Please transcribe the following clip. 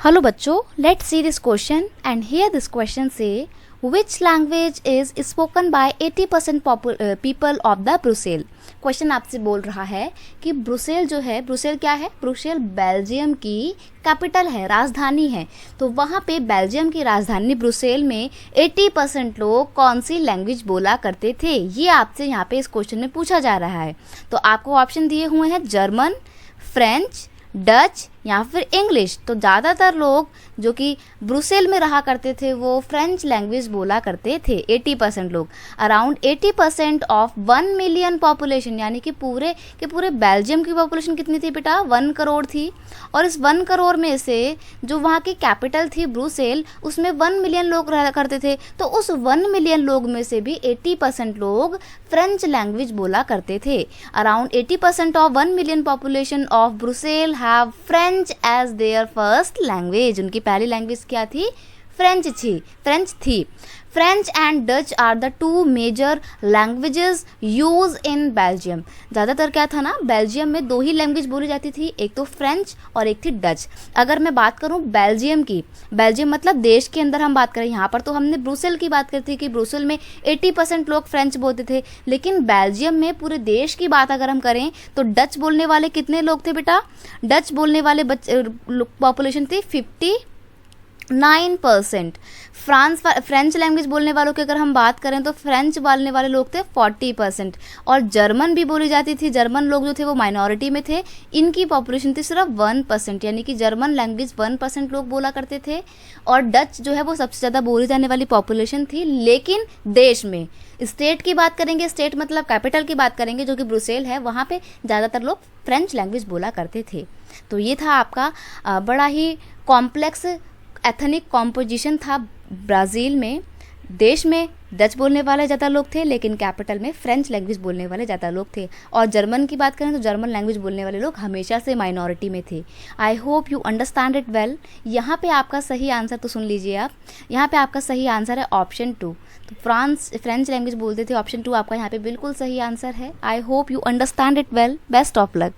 Hello बच्चों, let's see this question and here this question say which language is spoken by 80% people of the Brussels। Question आपसे बोल रहा है कि Brussels जो है, ब्रुसेल क्या है? ब्रुसेल बेल्जियम की कैपिटल है, राजधानी है। तो वहाँ पे बेल्जियम की राजधानी ब्रुसेल में 80% लोग कौन सी लैंग्वेज बोला करते थे, ये आपसे यहाँ पे इस क्वेश्चन में पूछा जा रहा है। तो आपको ऑप्शन दिए हुए हैं जर्मन, फ्रेंच, डच या फिर इंग्लिश। तो ज़्यादातर लोग जो कि ब्रुसेल में रहा करते थे वो फ्रेंच लैंग्वेज बोला करते थे, 80% लोग। अराउंड 80% ऑफ 1 मिलियन पॉपुलेशन, यानी कि पूरे बेल्जियम की पॉपुलेशन कितनी थी बेटा? 1 करोड़ थी। और इस 1 करोड़ में से जो वहाँ की कैपिटल थी ब्रुसेल, उसमें 1 मिलियन लोग रहा करते थे। तो उस 1 मिलियन लोग में से भी 80% लोग फ्रेंच लैंग्वेज बोला करते थे। Around 80% of 1 million population of Brussels have French as their first language. उनकी पहली लैंग्वेज क्या थी? फ्रेंच थी। French and Dutch are the 2 major languages use in Belgium. ज़्यादातर क्या था ना, बेल्जियम में 2 ही लैंग्वेज बोली जाती थी, एक तो फ्रेंच और एक थी डच। अगर मैं बात करूं बेल्जियम की, बेल्जियम मतलब देश के अंदर हम बात करें, यहाँ पर तो हमने ब्रुसेल की बात करी थी कि ब्रुसेल में 80% लोग फ्रेंच बोलते थे। लेकिन बेल्जियम में पूरे देश की बात अगर हम करें तो डच बोलने वाले कितने लोग थे बेटा? डच बोलने वाले पॉपुलेशन थी 59%। फ्रेंच लैंग्वेज बोलने वालों की अगर हम बात करें तो फ्रेंच बोलने वाले लोग थे 40%। और जर्मन भी बोली जाती थी, जर्मन लोग जो थे वो माइनॉरिटी में थे, इनकी पॉपुलेशन थी सिर्फ 1%, यानी कि जर्मन लैंग्वेज 1% लोग बोला करते थे। और डच जो है वो सबसे ज़्यादा बोली जाने वाली पॉपुलेशन थी। लेकिन देश में स्टेट की बात करेंगे, स्टेट मतलब कैपिटल की बात करेंगे जो कि ब्रुसेल है, वहाँ पे ज़्यादातर लोग फ्रेंच लैंग्वेज बोला करते थे। तो ये था आपका बड़ा ही कॉम्प्लेक्स एथनिक कॉम्पोजिशन था ब्राज़ील में। देश में डच बोलने वाले ज़्यादा लोग थे, लेकिन कैपिटल में फ्रेंच लैंग्वेज बोलने वाले ज़्यादा लोग थे। और जर्मन की बात करें तो जर्मन लैंग्वेज बोलने वाले लोग हमेशा से माइनॉरिटी में थे। I hope you understand it well. यहाँ पे आपका सही आंसर तो सुन लीजिए आप, यहाँ पे आपका सही आंसर है ऑप्शन 2। तो फ्रेंच लैंग्वेज बोलते थे, ऑप्शन 2 आपका यहाँ पे बिल्कुल सही आंसर है। I hope you understand it well. Best of luck.